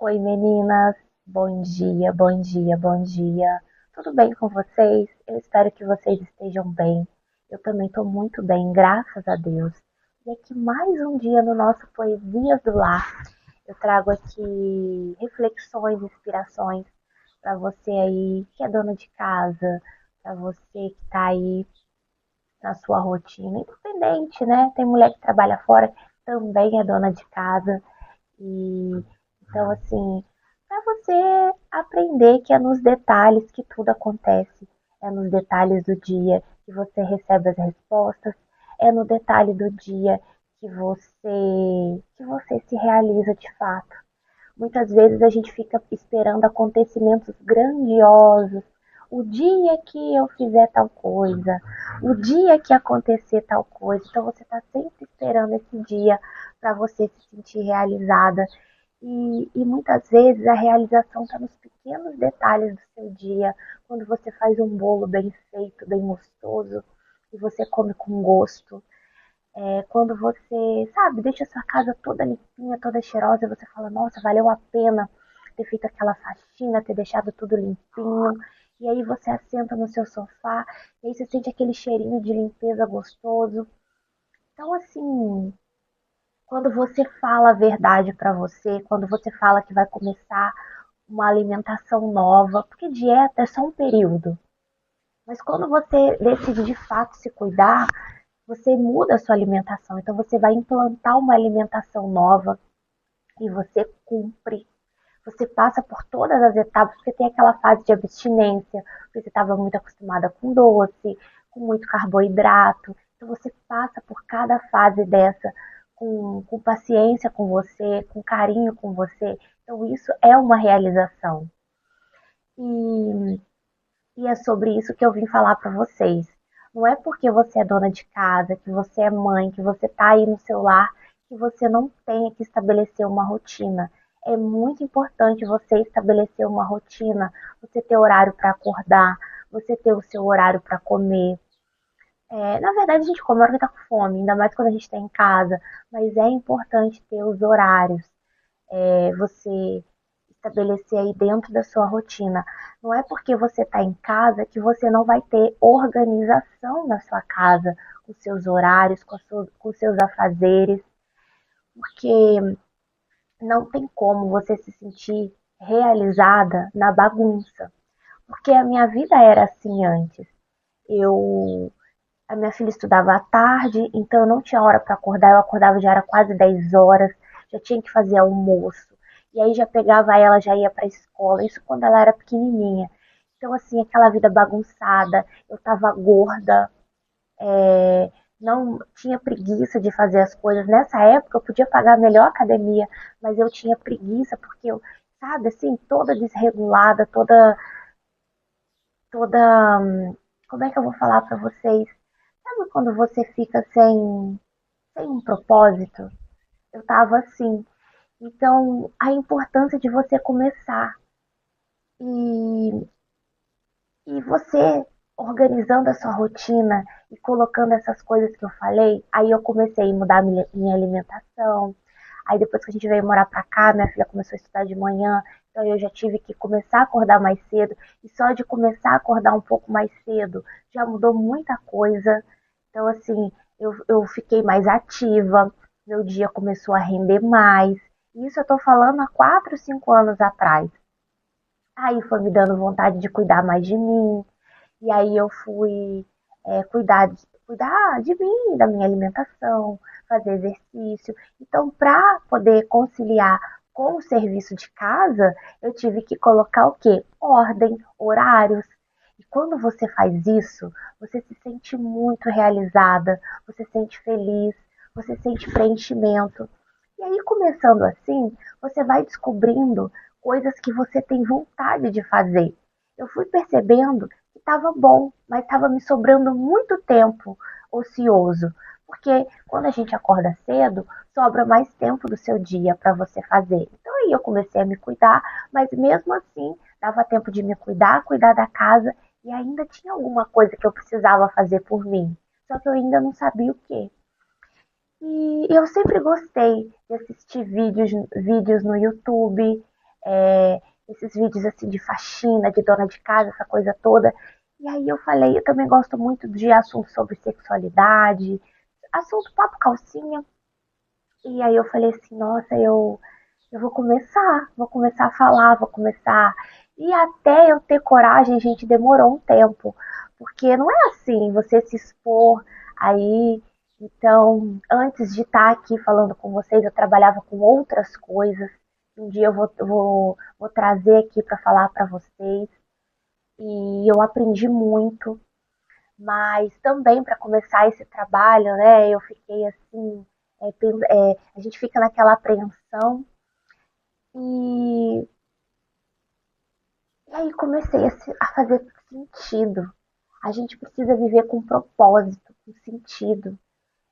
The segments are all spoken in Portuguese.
Oi meninas, bom dia, bom dia, bom dia. Tudo bem com vocês? Eu espero que vocês estejam bem. Eu também estou muito bem, graças a Deus. E aqui mais um dia no nosso Poesias do Lar. Eu trago aqui reflexões, inspirações para você aí que é dona de casa, para você que está aí na sua rotina, independente, né? Tem mulher que trabalha fora, também é dona de casa. E então, assim, para você aprender que é nos detalhes que tudo acontece, é nos detalhes do dia que você recebe as respostas, é no detalhe do dia que você se realiza de fato. Muitas vezes a gente fica esperando acontecimentos grandiosos. O dia que eu fizer tal coisa, o dia que acontecer tal coisa. Então você está sempre esperando esse dia para você se sentir realizada. E muitas vezes a realização está nos pequenos detalhes do seu dia, quando você faz um bolo bem feito, bem gostoso, e você come com gosto. Quando você, sabe, deixa a sua casa toda limpinha, toda cheirosa, e você fala, nossa, valeu a pena ter feito aquela faxina, ter deixado tudo limpinho. E aí você assenta no seu sofá, e aí você sente aquele cheirinho de limpeza gostoso. Então, assim, quando você fala a verdade para você, quando você fala que vai começar uma alimentação nova, porque dieta é só um período, mas quando você decide de fato se cuidar, você muda a sua alimentação. Então você vai implantar uma alimentação nova e você cumpre. Você passa por todas as etapas, porque tem aquela fase de abstinência, porque você estava muito acostumada com doce, com muito carboidrato. Então você passa por cada fase dessa com paciência com você, com carinho com você. Então isso é uma realização. E, e é sobre isso que eu vim falar para vocês. Não é porque você é dona de casa, que você é mãe, que você está aí no seu lar, que você não tenha que estabelecer uma rotina. É muito importante você estabelecer uma rotina, você ter horário para acordar, você ter o seu horário para comer. Na verdade, a gente come a hora que está com fome, ainda mais quando a gente está em casa, mas é importante ter os horários, você estabelecer aí dentro da sua rotina. Não é porque você está em casa que você não vai ter organização na sua casa, com seus horários, com seus afazeres, porque não tem como você se sentir realizada na bagunça. Porque a minha vida era assim antes. Eu A minha filha estudava à tarde, então eu não tinha hora para acordar. Eu acordava já era quase 10 horas, já tinha que fazer almoço. E aí já pegava ela, já ia para a escola. Isso quando ela era pequenininha. Então, assim, aquela vida bagunçada. Eu tava gorda, não tinha preguiça de fazer as coisas. Nessa época eu podia pagar a melhor academia, mas eu tinha preguiça porque eu, sabe, assim, toda desregulada, toda, como é que eu vou falar para vocês? Sabe quando você fica sem um propósito? Eu tava assim. Então, a importância de você começar e, e você organizando a sua rotina e colocando essas coisas que eu falei, aí eu comecei a mudar minha alimentação. Aí depois que a gente veio morar pra cá, minha filha começou a estudar de manhã, então eu já tive que começar a acordar mais cedo. E só de começar a acordar um pouco mais cedo já mudou muita coisa. Então, assim, eu fiquei mais ativa, meu dia começou a render mais. Isso eu tô falando há 4, 5 anos atrás. Aí foi me dando vontade de cuidar mais de mim. E aí eu fui cuidar de mim, da minha alimentação, fazer exercício. Então, para poder conciliar com o serviço de casa, eu tive que colocar o quê? Ordem, horários. E quando você faz isso, você se sente muito realizada, você se sente feliz, você sente preenchimento. E aí, começando assim, você vai descobrindo coisas que você tem vontade de fazer. Eu fui percebendo que estava bom, mas estava me sobrando muito tempo ocioso. Porque quando a gente acorda cedo, sobra mais tempo do seu dia para você fazer. Então aí eu comecei a me cuidar, mas mesmo assim dava tempo de me cuidar, cuidar da casa e ainda tinha alguma coisa que eu precisava fazer por mim. Só que eu ainda não sabia o que. E eu sempre gostei de assistir vídeos no YouTube, esses vídeos assim de faxina, de dona de casa, essa coisa toda. E aí eu falei, eu também gosto muito de assuntos sobre sexualidade, assunto papo calcinha. E aí eu falei assim, nossa, eu vou começar a falar, vou começar. E até eu ter coragem, gente, demorou um tempo. Porque não é assim, você se expor aí. Então, antes de estar aqui falando com vocês, eu trabalhava com outras coisas. Um dia vou trazer aqui para falar para vocês. E eu aprendi muito, mas também para começar esse trabalho, né, eu fiquei assim, a gente fica naquela apreensão e, e aí comecei a fazer sentido. A gente precisa viver com propósito, com sentido.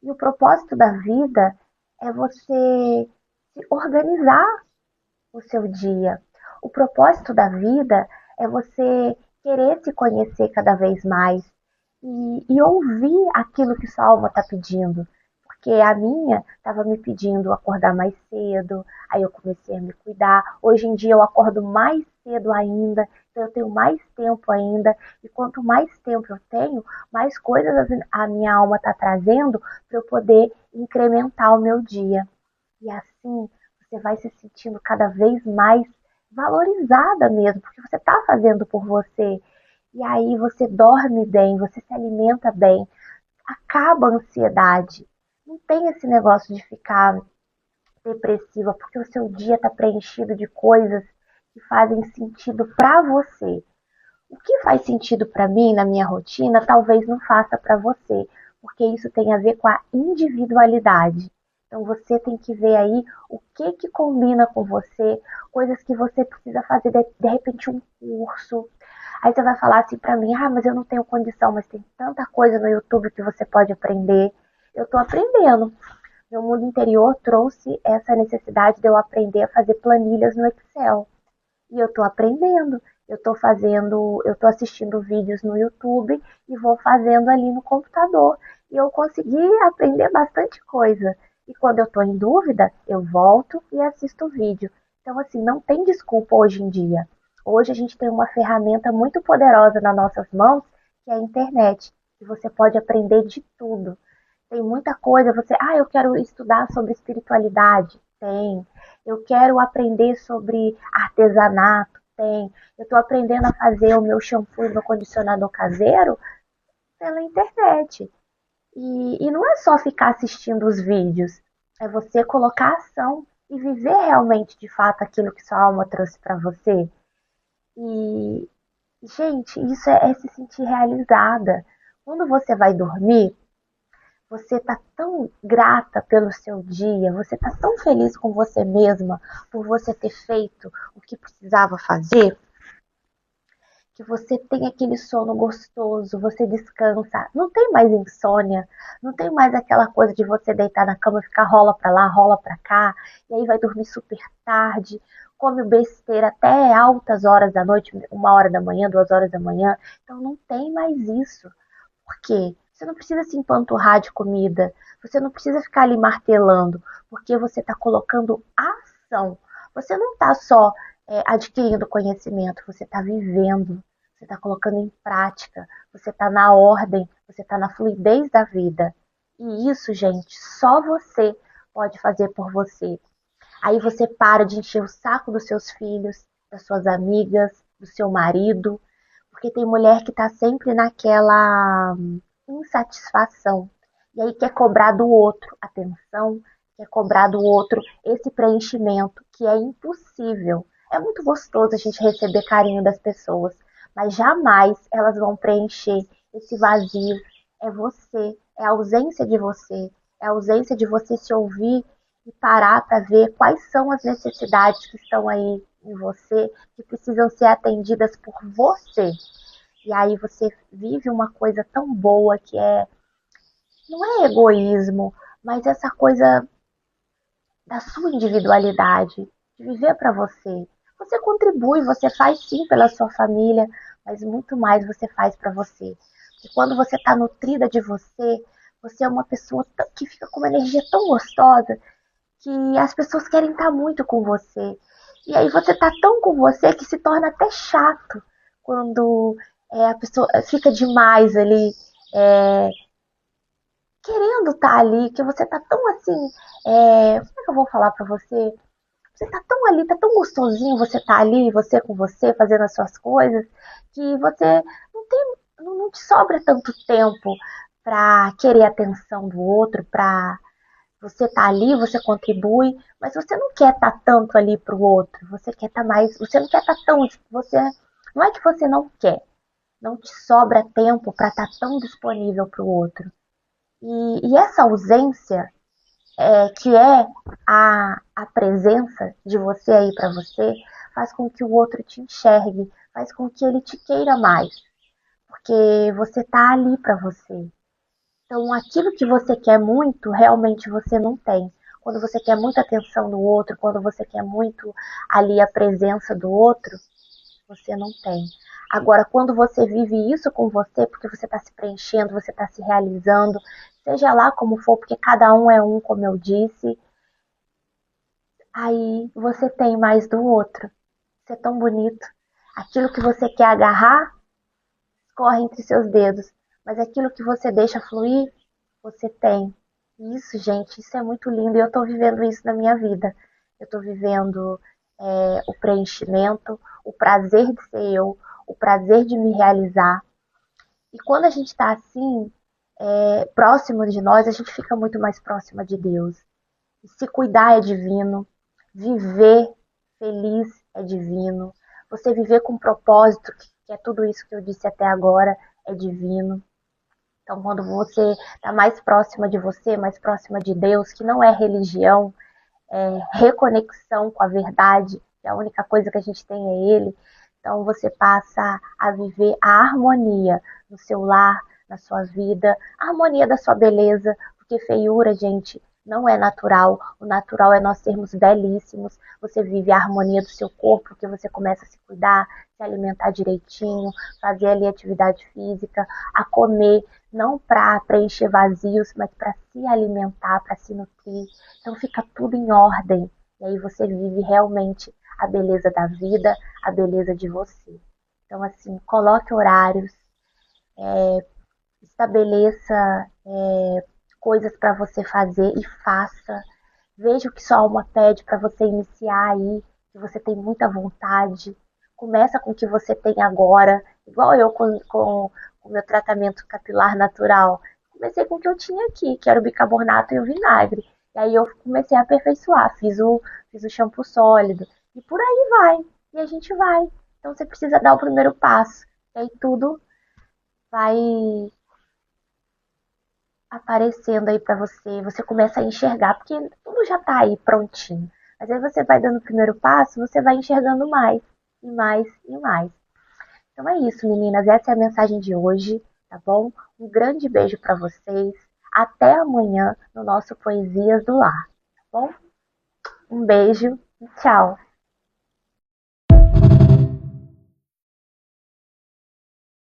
E o propósito da vida é você se organizar o seu dia. O propósito da vida é você querer se conhecer cada vez mais e ouvir aquilo que sua alma está pedindo. Porque a minha estava me pedindo acordar mais cedo, aí eu comecei a me cuidar. Hoje em dia eu acordo mais cedo ainda, então eu tenho mais tempo ainda. E quanto mais tempo eu tenho, mais coisas a minha alma está trazendo para eu poder incrementar o meu dia. E assim você vai se sentindo cada vez mais valorizada mesmo, porque você está fazendo por você. E aí você dorme bem, você se alimenta bem, acaba a ansiedade. Não tem esse negócio de ficar depressiva, porque o seu dia está preenchido de coisas que fazem sentido para você. O que faz sentido para mim na minha rotina, talvez não faça para você, porque isso tem a ver com a individualidade. Então você tem que ver aí o que combina com você, coisas que você precisa fazer, de repente um curso. Aí você vai falar assim para mim, mas eu não tenho condição, mas tem tanta coisa no YouTube que você pode aprender. Eu estou aprendendo. Meu mundo interior trouxe essa necessidade de eu aprender a fazer planilhas no Excel. E eu tô aprendendo. Eu tô assistindo vídeos no YouTube e vou fazendo ali no computador. E eu consegui aprender bastante coisa. E quando eu tô em dúvida, eu volto e assisto o vídeo. Então, assim, não tem desculpa hoje em dia. Hoje a gente tem uma ferramenta muito poderosa nas nossas mãos, que é a internet. E você pode aprender de tudo. Tem muita coisa, eu quero estudar sobre espiritualidade. Tem. Eu quero aprender sobre artesanato. Tem. Eu estou aprendendo a fazer o meu shampoo e meu condicionador caseiro pela internet. E não é só ficar assistindo os vídeos, é você colocar ação e viver realmente de fato aquilo que sua alma trouxe para você. E, gente, isso é se sentir realizada. Quando você vai dormir, você tá tão grata pelo seu dia, você tá tão feliz com você mesma por você ter feito o que precisava fazer, que você tem aquele sono gostoso, você descansa, não tem mais insônia, não tem mais aquela coisa de você deitar na cama e ficar rola pra lá, rola pra cá, e aí vai dormir super tarde, come besteira até altas horas da noite, 1 hora da manhã, 2 horas da manhã, então não tem mais isso. Por quê? Você não precisa se empanturrar de comida, você não precisa ficar ali martelando, porque você está colocando ação. Você não está só adquirindo conhecimento, você está vivendo, você está colocando em prática, você está na ordem, você está na fluidez da vida. E isso, gente, só você pode fazer por você. Aí você para de encher o saco dos seus filhos, das suas amigas, do seu marido, porque tem mulher que tá sempre naquela insatisfação. E aí quer cobrar do outro atenção, quer cobrar do outro esse preenchimento que é impossível. É muito gostoso a gente receber carinho das pessoas, mas jamais elas vão preencher esse vazio. É você, é a ausência de você, é a ausência de você se ouvir e parar para ver quais são as necessidades que estão aí em você, que precisam ser atendidas por você. E aí você vive uma coisa tão boa que não é egoísmo, mas essa coisa da sua individualidade, de viver para você. Você contribui, você faz sim pela sua família, mas muito mais você faz para você. E quando você está nutrida de você, você é uma pessoa que fica com uma energia tão gostosa que as pessoas querem estar muito com você. E aí você tá tão com você que se torna até chato quando a pessoa fica demais ali, é, querendo estar ali, que você tá tão assim, como é que eu vou falar pra você? Você tá tão ali, tá tão gostosinho você tá ali, você com você, fazendo as suas coisas, que você não te sobra tanto tempo pra querer a atenção do outro, pra você tá ali, você contribui, mas você não quer estar tanto ali pro outro, você quer estar mais, você não quer estar tão, você, não é que você não quer, não te sobra tempo para estar tão disponível pro outro. E essa ausência que é a presença de você aí para você, faz com que o outro te enxergue, faz com que ele te queira mais, porque você tá ali para você. Então, aquilo que você quer muito, realmente você não tem. Quando você quer muita atenção do outro, quando você quer muito ali a presença do outro, você não tem. Agora, quando você vive isso com você, porque você está se preenchendo, você está se realizando, seja lá como for, porque cada um é um, como eu disse, aí você tem mais do outro. Isso é tão bonito. Aquilo que você quer agarrar, corre entre seus dedos. Mas aquilo que você deixa fluir, você tem. Isso, gente, isso é muito lindo. E eu tô vivendo isso na minha vida. Eu tô vivendo o preenchimento, o prazer de ser eu, o prazer de me realizar. E quando a gente tá assim, próximo de nós, a gente fica muito mais próxima de Deus. E se cuidar é divino, viver feliz é divino, você viver com propósito, que é tudo isso que eu disse até agora, é divino. Então, quando você está mais próxima de você, mais próxima de Deus, que não é religião, é reconexão com a verdade, que a única coisa que a gente tem é Ele. Então, você passa a viver a harmonia no seu lar, na sua vida, a harmonia da sua beleza, porque feiura, gente, não é natural. O natural é nós sermos belíssimos. Você vive a harmonia do seu corpo, porque você começa a se cuidar, se alimentar direitinho, fazer ali atividade física, a comer, não para preencher vazios, mas para se alimentar, para se nutrir. Então fica tudo em ordem. E aí você vive realmente a beleza da vida, a beleza de você. Então, assim, coloque horários, estabeleça coisas para você fazer e faça. Veja o que sua alma pede para você iniciar aí, que você tem muita vontade. Começa com o que você tem agora, igual eu com o meu tratamento capilar natural. Comecei com o que eu tinha aqui, que era o bicarbonato e o vinagre. E aí eu comecei a aperfeiçoar, fiz o shampoo sólido. E por aí vai. E a gente vai. Então você precisa dar o primeiro passo. E aí tudo vai aparecendo aí para você, você começa a enxergar, porque tudo já tá aí prontinho. Mas aí você vai dando o primeiro passo, você vai enxergando mais, e mais, e mais. Então é isso, meninas, essa é a mensagem de hoje, tá bom? Um grande beijo para vocês. Até amanhã no nosso Poesias do Lar, tá bom? Um beijo e tchau.